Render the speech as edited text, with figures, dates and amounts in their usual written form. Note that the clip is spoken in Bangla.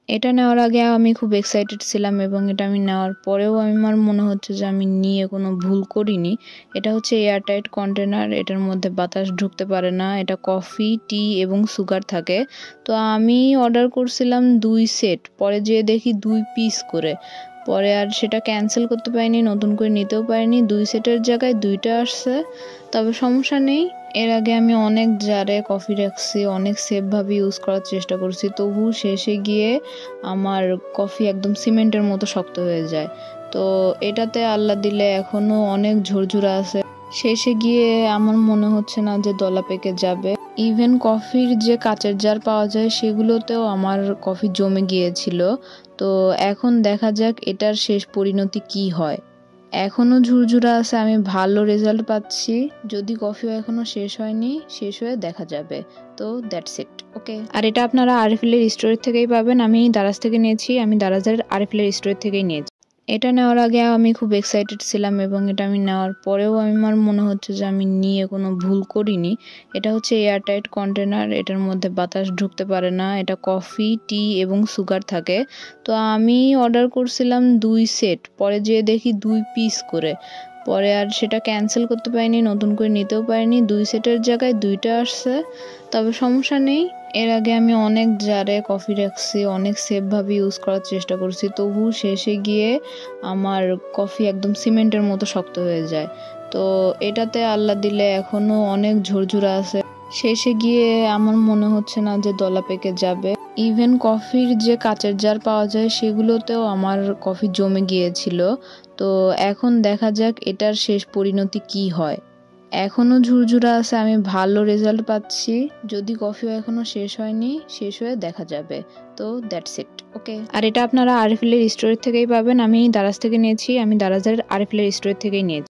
এটা নেওয়ার আগে আমি খুব এক্সাইটেড ছিলাম এবং এটা আমি নেওয়ার পরেও আমার মনে হচ্ছে যে আমি নিয়ে কোনো ভুল করিনি। এটা হচ্ছে এয়ারটাইট কন্টেনার, এটার মধ্যে বাতাস ঢুকতে পারে না, এটা কফি, টি এবং সুগার থাকে। তো আমি অর্ডার করছিলাম 2 সেট, পরে যেয়ে দেখি 2 পিস করে। পরে আর সেটা ক্যান্সেল করতে পারিনি, নতুন করে নিতেও পারিনি। 2 সেটের জায়গায় 2টা আসছে, তবে সমস্যা নেই। এর আগে আমি অনেক জারে কফি রাখছি, অনেক সেফভাবে ইউজ করার চেষ্টা করছি, তবু শেষে গিয়ে আমার কফি একদম সিমেন্টের মতো শক্ত হয়ে যায়। তো এটাতে আল্লাহ দিলে এখনো অনেক ঝুরঝুরা আছে। শেষে গিয়ে আমার মনে হচ্ছে না যে দলা পেকে যাবে। ইভেন কফির যে কাচের জার পাওয়া যায় সেগুলোতেও আমার কফি জমে গিয়েছিল। তো এখন দেখা যাক এটার শেষ পরিণতি কি হয়। এখনো ঝুরঝুরা আছে, আমি ভালো রেজাল্ট পাচ্ছি। যদি কফিও এখনো শেষ হয়নি, শেষ হয়ে দেখা যাবে। তো দ্যাটস ইট, ওকে। আর এটা আপনারা আরএফএল এর স্টোর থেকেই পাবেন। আমি দারাজ থেকে নিয়েছি, আমি দারাজের আরএফএল এর স্টোর থেকেই নিয়েছি। এটা নেওয়ার আগে আমি খুব এক্সাইটেড ছিলাম এবং এটা আমি নেওয়ার পরেও আমার মনে হচ্ছে যে আমি নিয়ে কোনো ভুল করিনি। এটা হচ্ছে এয়ারটাইট কন্টেনার, এটার মধ্যে বাতাস ঢুকতে পারে না, এটা কফি, টি এবং সুগার থাকে। তো আমি অর্ডার করছিলাম 2 সেট, পরে যেয়ে দেখি 2 পিস করে। পরে আর সেটা ক্যান্সেল করতে পারিনি, নতুন করে নিতেও পারিনি। 2 সেটের জায়গায় 2টা আসছে, তবে সমস্যা নেই। এর আগে আমি অনেক জারে কফি রাখছি, অনেক সেফভাবে ইউজ করার চেষ্টা করছি, তবু শেষে গিয়ে আমার কফি একদম সিমেন্টের মতো শক্ত হয়ে যায়। তো এটাতে আল্লাহ দিলে এখনো অনেক ঝুরঝুরা আছে। শেষে গিয়ে আমার মনে হচ্ছে না যে দলা পেকে যাবে। ইভেন কফির যে কাচের জার পাওয়া যায় সেগুলোতেও আমার কফি জমে গিয়েছিল। তো এখন দেখা যাক এটার শেষ পরিণতি কি হয়। এখনো ঝুরঝুরা আছে, আমি ভালো রেজাল্ট পাচ্ছি। যদি কফিও এখনো শেষ হয়নি, শেষ হয়ে দেখা যাবে। তো দ্যাটস ইট, ওকে। আর এটা আপনারা আরএফএল এর স্টোর থেকেই পাবেন। আমি দারাজ থেকে নিয়েছি, আমি দারাজের আরএফএল এর স্টোর থেকেই নিয়েছি।